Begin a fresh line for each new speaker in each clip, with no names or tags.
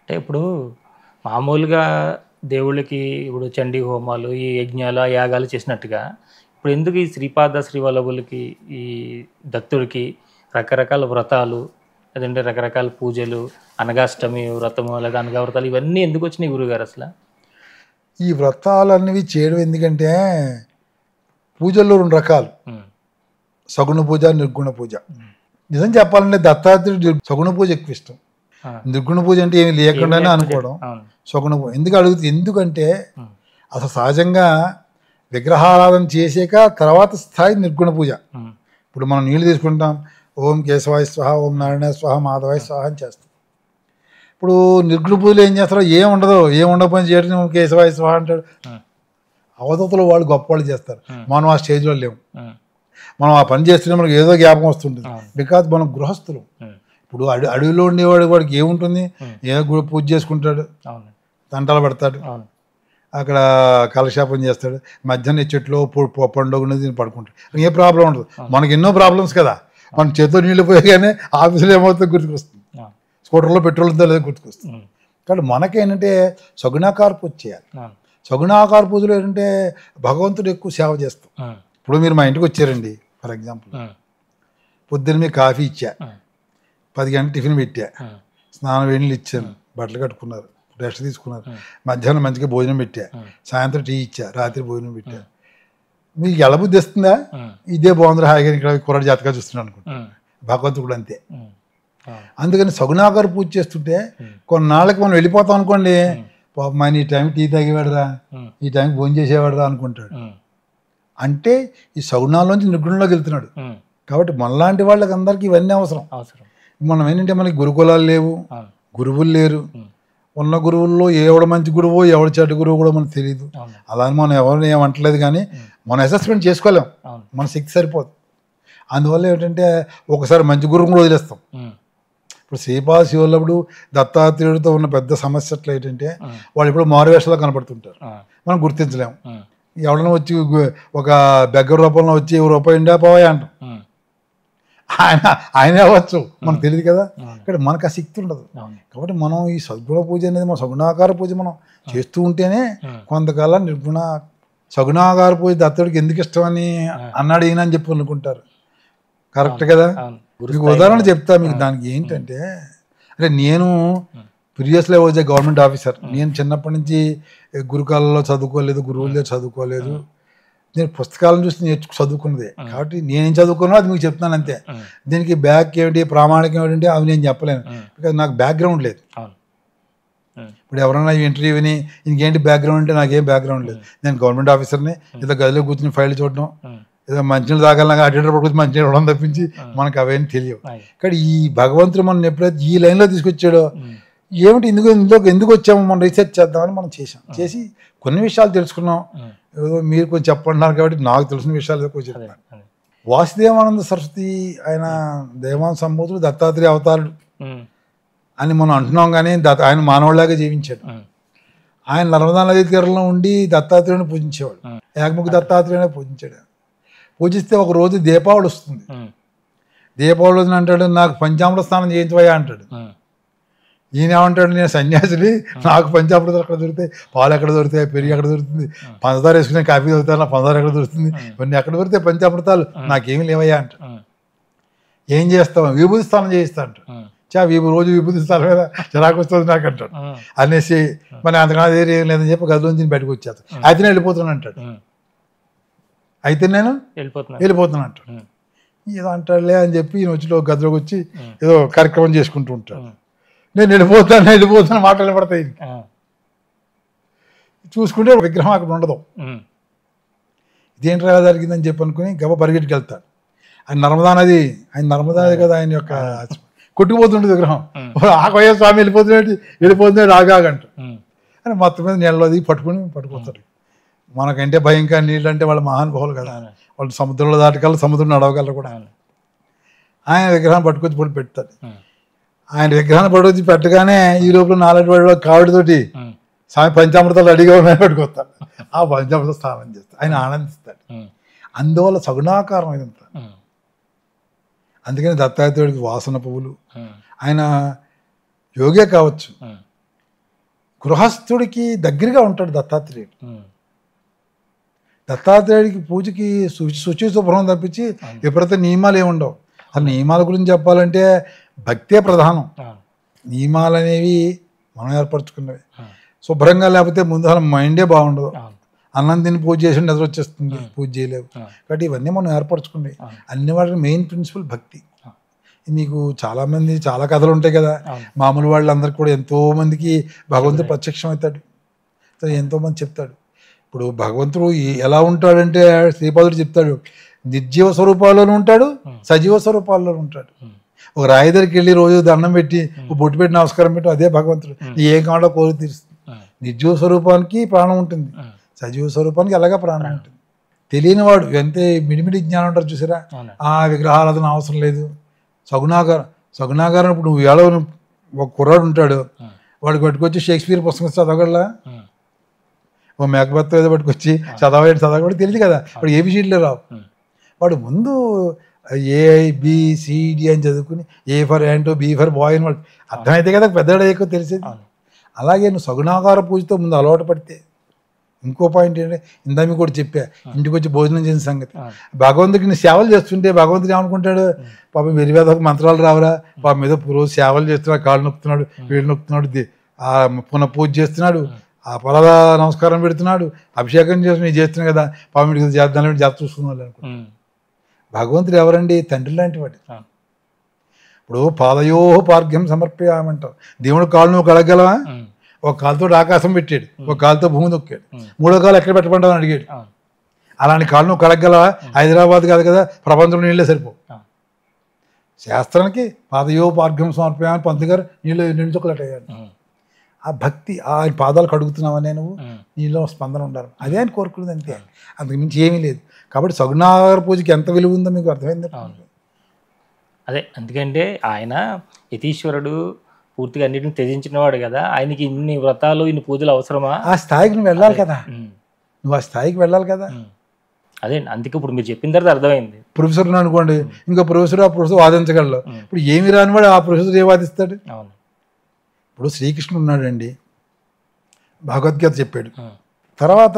అంటే ఇప్పుడు మామూలుగా దేవుళ్ళకి ఇప్పుడు చండీ హోమాలు, ఈ యజ్ఞాలు, యాగాలు చేసినట్టుగా ఇప్పుడు ఎందుకు ఈ శ్రీపాద శ్రీవల్లభులకి, ఈ దత్తుడికి రకరకాల వ్రతాలు, లేదంటే రకరకాల పూజలు, అనగాష్టమి వ్రతము లేదా అనగా వ్రతాలు ఇవన్నీ ఎందుకు వచ్చినాయి గురుగారు అసలు?
ఈ వ్రతాలన్నవి చేయడం ఎందుకంటే పూజల్లో 2 రకాలు, సగుణ పూజ, నిర్గుణ పూజ. నిజం చెప్పాలంటే దత్తాత్రేయుడు సగుణ పూజ ఎక్కువ ఇష్టం. నిర్గుణ పూజ అంటే ఏమి లేకుండానే అనుకోవడం సగుణ పూజ. ఎందుకంటే అసలు సహజంగా విగ్రహారాధన చేసాక తర్వాత స్థాయి నిర్గుణ పూజ. ఇప్పుడు మనం నీళ్ళు తీసుకుంటాం, ఓం కేశవాయ స్వహ, ఓం నారాయణ స్వహ, మాధవాయ స్వహ అని చేస్తాం. ఇప్పుడు నిర్గుణ పూజలు ఏం చేస్తారో ఏం ఉండకపోయినా చేయడం, ఓం కేశవాయ స్వహ అంటాడు. అవధూతలు వాళ్ళు గొప్ప వాళ్ళు చేస్తారు, మనం ఆ స్టేజ్లో లేము. మనం ఆ పని చేస్తుంటే మనకు ఏదో జ్ఞాపకం వస్తుంటుంది, బికాజ్ మనం గృహస్థులు. ఇప్పుడు అడవిలో ఉండేవాడు వాడికి ఏముంటుంది, ఏదో పూజ చేసుకుంటాడు, తంటాలు పెడతాడు, అక్కడ కాలక్షేపం చేస్తాడు, మధ్యాహ్నం చెట్లో పండుగ తిని పడుకుంటాడు, ఏ ప్రాబ్లం ఉండదు. మనకి ఎన్నో ప్రాబ్లమ్స్ కదా, మన చేతితో నీళ్ళు పోయగానే ఆఫీసులో ఏమవుతుందో గుర్తుకొస్తుంది, స్కూటర్లో పెట్రోల్ ఉందో లేదో గుర్తుకొస్తుంది. కాబట్టి మనకేంటంటే సగుణాకార పూజ చేయాలి. సగుణాకార పూజలో ఏంటంటే భగవంతుడు ఎక్కువ సేవ చేస్తాం. ఇప్పుడు మీరు మా ఇంటికి వచ్చారండి, ఫర్ ఎగ్జాంపుల్, పొద్దున్న మీకు కాఫీ ఇచ్చా, 10 గంటలు టిఫిన్ పెట్టా, స్నానం వేణులు ఇచ్చాను, బట్టలు కట్టుకున్నారు, రెస్ట్ తీసుకున్నారు, మధ్యాహ్నం మంచిగా భోజనం పెట్టా, సాయంత్రం టీ ఇచ్చా, రాత్రి భోజనం పెట్టా. మీకు ఎలా బుద్ధి వస్తుందా, ఇదే బాగుంది హాయిగా ఇక్కడ కుర్రాడు జాతగా చూస్తున్నాను అనుకుంటా. భగవంతుడు కూడా అంతే. అందుకని సగుణాకార పూజ చేస్తుంటే కొన్నాళ్ళకి మనం వెళ్ళిపోతాం అనుకోండి, మన ఈ టైంకి టీ తాగేవాడరా, ఈ టైంకి భోజనం చేసేవాడరా అనుకుంటాడు. అంటే ఈ సగుణాల్లోంచి నిర్గుణంలోకి వెళ్తున్నాడు. కాబట్టి మనలాంటి వాళ్ళకి అందరికీ ఇవన్నీ అవసరం. మనం ఏంటంటే మనకి గురుకులాలు లేవు, గురువులు లేరు. ఉన్న గురువుల్లో ఎవడు మంచి గురువో ఎవడు చెడ్డ గురువు కూడా మనకు తెలియదు. అలానే మనం ఎవరిని ఏమంటలేదు, కానీ మనం అసెస్మెంట్ చేసుకోలేం, మన శక్తి సరిపోదు. అందువల్ల ఏంటంటే ఒకసారి మంచి గురువుని కూడా వదిలేస్తాం. ఇప్పుడు శ్రీపాద శివల్లభుడు దత్తాత్రేయుడితో ఉన్న పెద్ద సమస్య ఎట్లా ఏంటంటే వాళ్ళు ఇప్పుడు మారువేషాలు కనపడుతుంటారు, మనం గుర్తించలేము. ఎవడన్నా వచ్చి ఒక బెగ్గర రూపంలో వచ్చి రూపాయి ఇండా పోవాయి అంటాం, ఆయన అవ్వచ్చు, మనకు తెలియదు కదా. ఇక్కడ మనకు ఆ శక్తి ఉండదు. కాబట్టి మనం ఈ సద్గుణ పూజ అనేది, మన సగుణాకార పూజ మనం చేస్తూ ఉంటేనే కొంతకాలం నిర్గుణ. సగుణాకార పూజ దత్తుడికి ఎందుకు ఇష్టం అని అన్నాడు ఈయన అని చెప్పి అనుకుంటారు, కరెక్ట్ కదా. మీకు ఉదాహరణ చెప్తా మీకు. దానికి ఏంటంటే, అంటే నేను previously was a government officer. నేను చిన్నప్పటి నుంచి గురుకులాల్లో చదువుకోలేదు, గురువుల దగ్గర చదువుకోలేదు. నేను పుస్తకాలను చూసి చదువుకున్నదే. కాబట్టి నేనేం చదువుకున్నా అది మీకు చెప్తున్నాను అంతే. దీనికి బ్యాక్ ఏమిటి, ప్రామాణికం ఏమిటంటే అవి నేను చెప్పలేను, బికాజ్ నాకు బ్యాక్గ్రౌండ్ లేదు. ఇప్పుడు ఎవరైనా ఇంటర్వ్యూ విని ఇంకేంటి బ్యాక్గ్రౌండ్ అంటే నాకేం బ్యాక్గ్రౌండ్ లేదు. నేను గవర్నమెంట్ ఆఫీసర్ని, ఏదో గదిలో కూర్చుని ఫైల్ చూడడం, ఏదో మంచినీళ్ళు తాగాలన్నా అటెండర్ పడుకుని మంచినీళ్ళు ఇవ్వడం తప్పించి మనకు అవేం తెలియవు. కానీ ఈ భగవంతుడు మనం ఎప్పుడైతే ఈ లైన్లో తీసుకొచ్చాడో, ఏమిటి ఎందుకు వచ్చాము, మనం రీసెర్చ్ చేద్దామని మనం చేసి కొన్ని విషయాలు తెలుసుకున్నాం. ఏదో మీరు కొంచెం చెప్పంటున్నారు కాబట్టి నాకు తెలిసిన విషయాలు ఎక్కువ చెప్తాను. వాసుదేవానంద సరస్వతి ఆయన దేవానంద సంబోధుడు, దత్తాత్రేయ అవతారుడు అని మనం అంటున్నాం, కానీ ఆయన మానవుడిలాగా జీవించాడు. ఆయన నర్మదా నదీ తీరంలో ఉండి దత్తాత్రేయుని పూజించేవాడు, ఏకముఖ దత్తాత్రేయుని పూజించాడు. పూజిస్తే ఒక రోజు దీపావళి వస్తుంది. దీపావళి రోజున అంటాడు, నాకు పంచామృత స్నానం చేయించవయ్యా అంటాడు. ఈయన ఏమంటాడు, నేను సన్యాసిని, నాకు పంచామృతాలు ఎక్కడ దొరుకుతాయి, పాలు ఎక్కడ దొరుకుతాయి, పెరుగు ఎక్కడ దొరుకుతుంది, పంచదార వేసుకునే కాఫీ దొరుకుతాను, నా పంచదార ఎక్కడ దొరుకుతుంది, ఇవన్నీ ఎక్కడ దొరుకుతాయి పంచామృతాలు, నాకేమీ లేవయ్యా అంట. ఏం చేస్తావు, విభూతి స్నానం చేయిస్తా అంట. రోజు విభూతి స్నానం మీద చిరాకు వస్తుంది నాకు అంటాడు. అనేసి మరి అంతకన్నా ఏం లేదని చెప్పి గదిలోంచి బయటకు వచ్చేస్తాను. అయితే నేను వెళ్ళిపోతున్నాను అంటాడు. అయితే నేను వెళ్ళిపోతున్నాను అంటాడు. ఏదో అంటాడులే అని చెప్పి ఈయన వచ్చి గదిలోకి వచ్చి ఏదో కార్యక్రమం చేసుకుంటూ ఉంటాడు. నేను వెళ్ళిపోతాను మాటలు పడతాయి. చూసుకుంటే విగ్రహం అక్కడ ఉండదు. ఇదేంటి ఎలా జరిగిందని చెప్పి అనుకుని గబ పరిగెట్టుకు వెళ్తాడు. ఆయన నర్మదా నది కదా ఆయన యొక్క కొట్టుకుపోతుంటుంది విగ్రహం. ఆకయ్య స్వామి వెళ్ళిపోతున్నాడు ఆగాగంట అని మొత్తం మీద నీళ్ళలో దిగి పట్టుకొస్తాడు. మనకంటే భయంగా నీళ్ళు అంటే వాళ్ళ మహానుభావులు కదా, వాళ్ళు సముద్రంలో దాటగలరు, సముద్రం నడవగలరు కూడా. ఆయన విగ్రహాన్ని పట్టుకొచ్చి పెడతాడు. ఆయన విగ్రహాన్ని పట్టుకొచ్చి పెట్టగానే ఈ లోపల 4 వాడిలో కావిడితోటి స్వామి పంచామృతాలు రెడీగా ఉన్నాయని పట్టుకొస్తాడు. ఆ పంచామృత స్నానం చేస్తాడు, ఆయన ఆనందిస్తాడు. అందువల్ల సగుణాకారం ఇదంతా. అందుకని దత్తాత్రేయుడికి వాసన పువ్వులు, ఆయన యోగే కావచ్చు గృహస్థుడికి దగ్గరగా ఉంటాడు దత్తాత్రేయుడు. దత్తాత్రేయుడికి పూజకి శుచి శుభ్రం తప్పించి విపరీత నియమాలు ఏమి ఉండవు. ఆ నియమాల గురించి చెప్పాలంటే భక్తే ప్రధానం. నియమాలు అనేవి మనం ఏర్పరచుకున్నవి. శుభ్రంగా లేకపోతే ముందు అసలు మైండే బాగుండదు. అన్నం తిని పూజ చేసి నిద్ర వచ్చేస్తుంది, పూజ చేయలేవు. కాబట్టి ఇవన్నీ మనం ఏర్పరచుకున్నవి. అన్ని వాటికి మెయిన్ ప్రిన్సిపల్ భక్తి. మీకు చాలామంది చాలా కథలు ఉంటాయి కదా, మామూలు వాళ్ళందరికీ కూడా ఎంతోమందికి భగవంతుడు ప్రత్యక్షం అవుతాడు, ఎంతోమంది చెప్తాడు. ఇప్పుడు భగవంతుడు ఎలా ఉంటాడంటే శ్రీపాదుడు చెప్తాడు, నిర్జీవ స్వరూపాల్లోనూ ఉంటాడు, సజీవ స్వరూపాల్లోనూ ఉంటాడు. ఒక రాయి దగ్గరికి వెళ్ళి రోజు దండం పెట్టి బొట్టు పెట్టి నమస్కారం పెట్టి అదే భగవంతుడు ఏం కావాలో కోరి తీరుస్తుంది. నిర్జీవ స్వరూపానికి ప్రాణం ఉంటుంది, సజీవ స్వరూపానికి ఎలాగా ప్రాణం ఉంటుంది. తెలియని వాడు ఎంతే మిడిమిడి జ్ఞానం ఉంటారు చూసారా, ఆ విగ్రహారాధన అవసరం లేదు. సగుణాగారం ఇప్పుడు నువ్వు ఏడవ ఒక కుర్రాడు ఉంటాడు, వాడికి పట్టుకొచ్చి షేక్స్పియర్ పుస్తకం చదవగలరా, ఓ మేకబెత్త ఏదో పట్టుకొచ్చి చదవడం తెలియదు కదా, వాడు ఏబిసిడీలో రావు. వాడు ముందు ABCD అని చదువుకుని A ఫర్ యాంటో, B ఫర్ బాయ్ అని వాడు అర్థమైతే కదా పెద్దవాడు ఎక్కువ తెలిసేది. అలాగే నువ్వు సగుణాకార పూజతో ముందు అలవాటు పడితే. ఇంకో పాయింట్ ఏంటంటే ఇందా మీకు కూడా చెప్పా, ఇంటికి వచ్చి భోజనం చేసిన సంగతి. భగవంతుడికి నీ సేవలు చేస్తుంటే భగవంతుడు ఏమనుకుంటాడు, పాపం వెరివేదకు మంత్రాలు రావురా, పాపం మీద రోజు సేవలు చేస్తున్నాడు, కాళ్ళు నొక్కుతున్నాడు, వేళ్ళు నొక్కుతున్నాడు, పునః పూజ చేస్తున్నాడు, ఆ పరద నమస్కారం పెడుతున్నాడు, అభిషేకం చేస్తున్నాడు కదా, పాపం వీడికి చేద్దాం జాగ్రత్త చూసుకున్నాడు అనుకుంటాడు. భగవంతుడు ఎవరండి, తండ్రి లాంటి వాడు. ఇప్పుడు పాదయో పార్ఘ్యం సమర్పయామంటావు. దేవుడు కాళ్ళు నువ్వు కడగలవా, ఒక కాలుతో ఆకాశం పెట్టాడు, ఒక కాలుతో భూమి నొక్కాడు, మూడో కాలు ఎక్కడ పెట్టమంటావు అని అడిగాడు. అలాంటి కాళ్ళు నువ్వు కడగలవా, హైదరాబాద్ కాదు కదా ప్రపంచంలో నీళ్ళే సరిపో. శాస్త్రానికి పాదయో పార్ఘ్యం సమర్పయామని పంతులు గారు నీళ్ళు చుక్కలట అయ్యాడు. ఆ భక్తి, ఆయన పాదాలు కడుగుతున్నావనే నువ్వు, నీలో స్పందన ఉండాలి, అదే ఆయన కోరుకునేది, అంతే, అంతకు మించి ఏమీ లేదు. కాబట్టి సగుణాగార పూజకి ఎంత విలువ ఉందో మీకు అర్థమైంది.
అదే అందుకంటే ఆయన యతీశ్వరుడు, పూర్తిగా అన్నిటిని త్యజించినవాడు కదా, ఆయనకి ఇన్ని వ్రతాలు ఇన్ని పూజలు అవసరమా?
ఆ స్థాయికి నువ్వు వెళ్ళాలి కదా, నువ్వు ఆ స్థాయికి వెళ్ళాలి కదా.
అదే అందుకే ఇప్పుడు మీరు చెప్పిన తర్వాత అర్థమైంది.
ప్రొఫెసర్ అనుకోండి, ఇంకో ప్రొఫెసర్ ఆ ప్రొఫెసర్ వాదించగలరు. ఇప్పుడు ఏమి రానివాడు ఆ ప్రొఫెసర్ ఏ వాదిస్తాడు?
అవును.
ఇప్పుడు శ్రీకృష్ణుడు ఉన్నాడండి, భగవద్గీత చెప్పాడు. తర్వాత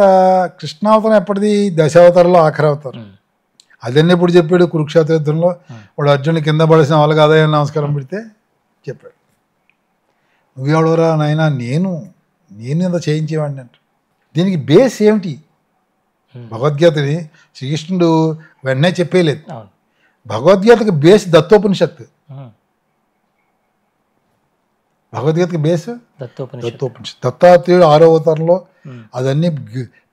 కృష్ణావతారం ఎప్పటిది, దశావతారంలో ఆఖరి అవతారం. అదన్నీ ఇప్పుడు చెప్పాడు కురుక్షేత్ర యుద్ధంలో, వాడు అర్జునుని కింద పడేసిన వాళ్ళకి ఆదాయం నమస్కారం పెడితే చెప్పాడు. నువ్వెవడోరా నాయన, నేను ఇంత చేయించేవాడిని అంట. దీనికి బేస్ ఏమిటి? భగవద్గీతని శ్రీకృష్ణుడు వెంటనే చెప్పేయలేదు. భగవద్గీతకి బేస్ దత్తోపనిషత్తు. భగవద్గీతకి బేస్ దత్తోపనిషత్తు. దత్తాత్రేయుడు 6వ అవతారంలో అదన్నీ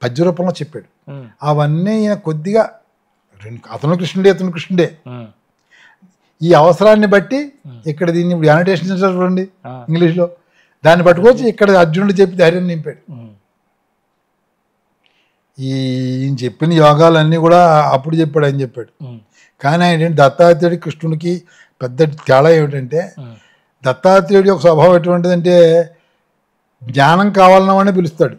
పద్య రూపంలో చెప్పాడు. అవన్నీ ఈయన కొద్దిగా అతను కృష్ణుడే. ఈ అవసరాన్ని బట్టి ఇక్కడ దీన్ని ఇప్పుడు యానిటేషన్ చూడండి ఇంగ్లీష్లో, దాన్ని పట్టుకొచ్చి ఇక్కడ అర్జునుడు చెప్పి ధైర్యం నింపాడు. ఈయన చెప్పిన యోగాలన్నీ కూడా అప్పుడు చెప్పాడు అని చెప్పాడు. కానీ ఆయన ఏంటి, దత్తాత్రేయుడి కృష్ణుడికి పెద్ద తేడా ఏమిటంటే, దత్తాత్రేయుడి యొక్క స్వభావం ఎటువంటిదంటే జ్ఞానం కావాలన్నవాడిని పిలుస్తాడు.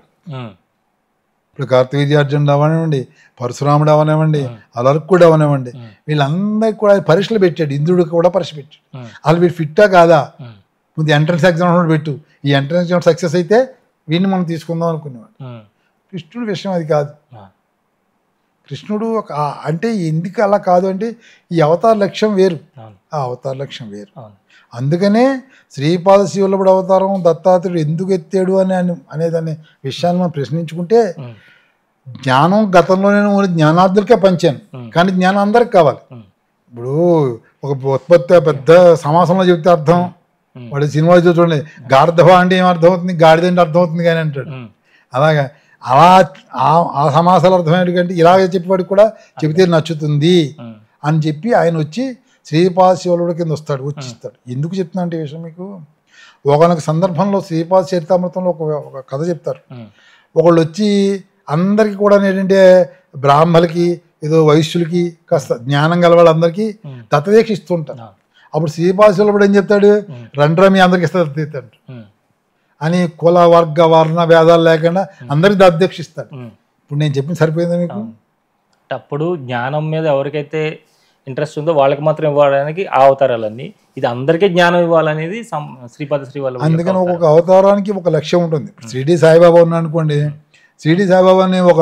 ఇప్పుడు కార్తవీర్యార్జునుడు అవనివ్వండి, పరశురాముడు అవనివ్వండి, అలర్కుడు అవనివ్వండి, వీళ్ళందరికీ కూడా పరీక్షలు పెట్టాడు. ఇంద్రుడికి కూడా పరీక్ష పెట్టాడు. వాళ్ళు వీడు ఫిట్టా కాదా, ముందు ఎంట్రన్స్ ఎగ్జామ్ పెట్టు, ఈ ఎంట్రన్స్ ఎగ్జామ్ సక్సెస్ అయితే వీడిని మనం తీసుకుందాం అనుకునేవాడు. కృష్ణుడి విషయం అది కాదు. కృష్ణుడు అంటే ఎందుకు అలా కాదు అంటే, ఈ అవతార లక్ష్యం వేరు, ఆ అవతార లక్ష్యం వేరు. అందుకనే శ్రీపాద శివల్లభుడు అవతారం దత్తాత్రేయుడు ఎందుకు ఎత్తాడు అనేదాన్ని విషయాన్ని మనం ప్రశ్నించుకుంటే, జ్ఞానం గతంలో నేను జ్ఞానార్థులకే పంచాను, కానీ జ్ఞానం అందరికి కావాలి. ఇప్పుడు ఒక ఉత్పత్తి పెద్ద సమాసంలో చెబితే అర్థం, వాడు సినిమా చూడండి, గార్ధవ అంటే ఏం అర్థం అవుతుంది, గాడిద అంటే అర్థం అవుతుంది కానీ అంటాడు. అలాగా ఆ సమాసాలు అర్థమయ్యేది కంటే ఇలాగే చెప్పేవాడికి కూడా చెబితే నచ్చుతుంది అని చెప్పి ఆయన వచ్చి శ్రీపాద శివలుడి కింద వస్తాడు, వచ్చిస్తాడు. ఎందుకు చెప్తున్నా అంటే ఈ విషయం మీకు, ఒకనొక సందర్భంలో శ్రీపాద చరితామృతంలో ఒక కథ చెప్తారు. ఒకళ్ళు వచ్చి అందరికీ కూడా ఏంటంటే బ్రాహ్మలకి ఏదో వైశ్యులకి కాస్త జ్ఞానం గల వాళ్ళందరికీ దత్తదీక్ష ఇస్తుంటారు. అప్పుడు శ్రీపాద శివలుడు ఏం చెప్తాడు, రండ్రా మీ అందరికి ఇస్తాడు అని కుల వర్గ వర్ణ భేదాలు లేకుండా అందరికి దత్తదీక్ష ఇస్తాడు. ఇప్పుడు నేను చెప్పింది సరిపోయిందా మీకు?
అప్పుడు జ్ఞానం మీద ఎవరికైతే ఇంట్రెస్ట్ ఉందో వాళ్ళకి మాత్రం ఇవ్వడానికి ఆ అవతారాలన్నీ. ఇది అందరికీ జ్ఞానం ఇవ్వాలనేది శ్రీపాద శ్రీవల్లభ.
అందుకని ఒక్కొక్క అవతారానికి ఒక లక్ష్యం ఉంటుంది. షిరిడి సాయిబాబా ఉన్నాడు అనుకోండి, షిరిడి సాయిబాబాని ఒక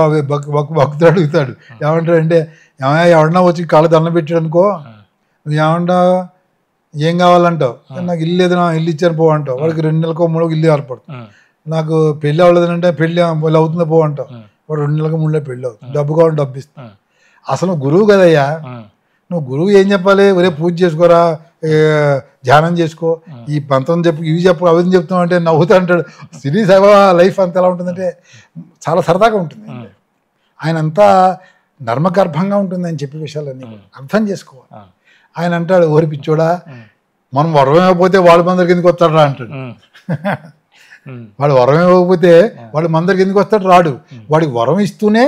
భక్తుడు అడుగుతాడు, ఏమంటాడంటే, ఎవడన్నా వచ్చి కాళ్ళు దండం పెట్టాడు అనుకో, నువ్వు ఏమంటా ఏం కావాలంటావు, నాకు ఇల్లు లేదు, నా ఇల్లు ఇచ్చాను పో అంటావు. వాడికి 2 నెలలకో 3 నెలలకు ఇల్లు ఏర్పడుతుంది. నాకు పెళ్ళి అవ్వలేదంటే పెళ్ళి అవుతుందో పో అంటావు, వాడు 2 నెలలకు 3 నెలలకు పెళ్ళి అవుతుంది. డబ్బు కావాలి, డబ్బు ఇస్తాను. అసలు గురువు కదయ్యా, నువ్వు గురువు ఏం చెప్పాలి, ఒరే పూజ చేసుకోరా, ధ్యానం చేసుకో, ఈ మంత్రం చెప్పు, ఇవి చెప్పు, అవి చెప్తావు అంటే నవ్వుతా అంటాడు. షిరిడి సాయిబాబా లైఫ్ అంత ఎలా ఉంటుందంటే చాలా సరదాగా ఉంటుంది. ఆయన అంతా నర్మగర్భంగా ఉంటుంది అని చెప్పే విషయాలన్నీ అర్థం చేసుకోవాలి. ఆయన అంటాడు, ఓరి పిచ్చోడా, మనం వరం ఇవ్వకపోతే వాడు మందరికి ఎందుకు వస్తాడు అంటాడు. వాడు వరం ఇవ్వకపోతే వాడు మందరికి ఎందుకు వస్తాడు, రాడు. వాడికి వరం ఇస్తూనే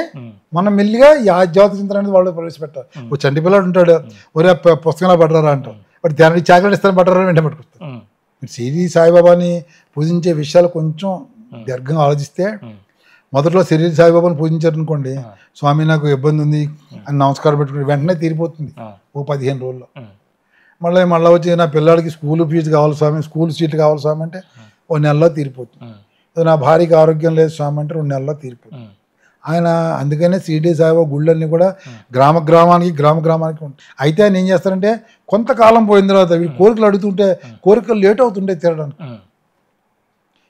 మనం మెల్లిగా ఈ ఆధ్యాత్మిక చింతన అనేది వాళ్ళు ప్రవేశపెట్టాలి. ఓ చంటి పిల్లాడు ఉంటాడు, ఒరే పుస్తకంలో పడ్డారా అంటాం, వాడు ధ్యానం చాక్లెట్ ఇస్తాను పడ్డారా వెంట పట్టుకొస్తాడు. షిరిడి సాయిబాబాని పూజించే విషయాలు కొంచెం దీర్ఘంగా ఆలోచిస్తే, మొదట్లో షిరిడి సాయిబాబాని పూజించారు అనుకోండి, స్వామి నాకు ఇబ్బంది ఉంది అని నమస్కారం పెట్టుకుని వెంటనే తీరిపోతుంది ఓ 15 రోజుల్లో. మళ్ళీ వచ్చి నా పిల్లాడికి స్కూల్ ఫీజు కావాలి స్వామి, స్కూల్ సీట్లు కావాలి స్వామి అంటే ఓ నెలలో తీరిపోతుంది. నా భార్యకి ఆరోగ్యం లేదు స్వామి అంటే 2 నెలల్లో తీరిపోతుంది. ఆయన అందుకనే షిరిడి సాయిబాబా గుళ్ళన్నీ కూడా గ్రామానికి ఉంటాయి. అయితే ఆయన ఏం చేస్తారంటే, కొంతకాలం పోయిన తర్వాత వీళ్ళు కోరికలు అడుగుతుంటే కోరికలు లేట్ అవుతుంటే తీరడానికి.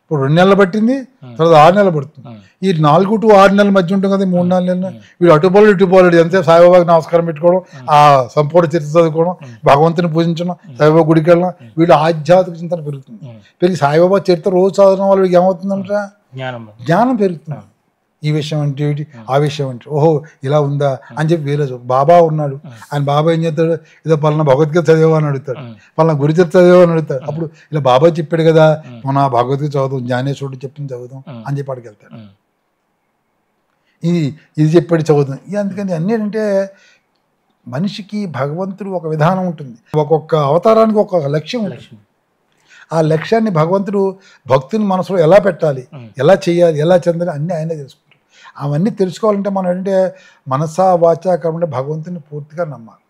ఇప్పుడు 2 నెలలు పట్టింది, తర్వాత 6 నెలలు పడుతుంది. ఈ 4 to 6 నెలల మధ్య ఉంటుంది కదా, 3-4 నెలలు వీడు అటుపోలేడు ఎంతసేపు సాయిబాబాకి నమస్కారం పెట్టుకోవడం, ఆ సంపూర్ణ చరిత్ర చదువుకోవడం, భగవంతుని పూజించడం, సాయిబాబా గుడికి వెళ్ళడం, వీడు ఆధ్యాత్మిక చింతన పెరుగుతుంది. పెరిగి సాయిబాబా చరిత్ర రోజు చదవడం వల్ల వీడికి ఏమవుతుందంట, జ్ఞానం పెరుగుతుంది. ఈ విషయం అంటే ఏంటి, ఆ విషయం అంటే ఓహో ఇలా ఉందా అని చెప్పి వేరే బాబా ఉన్నాడు, ఆయన బాబా ఏం చేస్తాడు, ఏదో పలానా భగవద్గీత చదివా అని అడుగుతాడు, పలానా గురుచరిత్ర చదివా అని అడుగుతాడు. అప్పుడు ఇలా బాబా చెప్పాడు కదా, మన భగవద్గీత చదువుతాం, జ్ఞానేశ్వరుడు చెప్పింది చదువుతాం అని చెప్పి అడిగి వెళ్తాడు. ఇది చెప్పాడు చదువుతాం. అందుకని అన్నీ ఏంటంటే, మనిషికి భగవంతుడు ఒక విధానం ఉంటుంది, ఒక్కొక్క అవతారానికి ఒక లక్ష్యం ఉంటుంది. ఆ లక్ష్యాన్ని భగవంతుడు భక్తుని మనసులో ఎలా పెట్టాలి, ఎలా చేయాలి, ఎలా చెందాలి అన్నీ ఆయనే తెలుసుకుంటారు. అవన్నీ తెలుసుకోవాలంటే మనం ఏంటంటే మనసా వాచా కాకుండా భగవంతుని పూర్తిగా నమ్మాలి.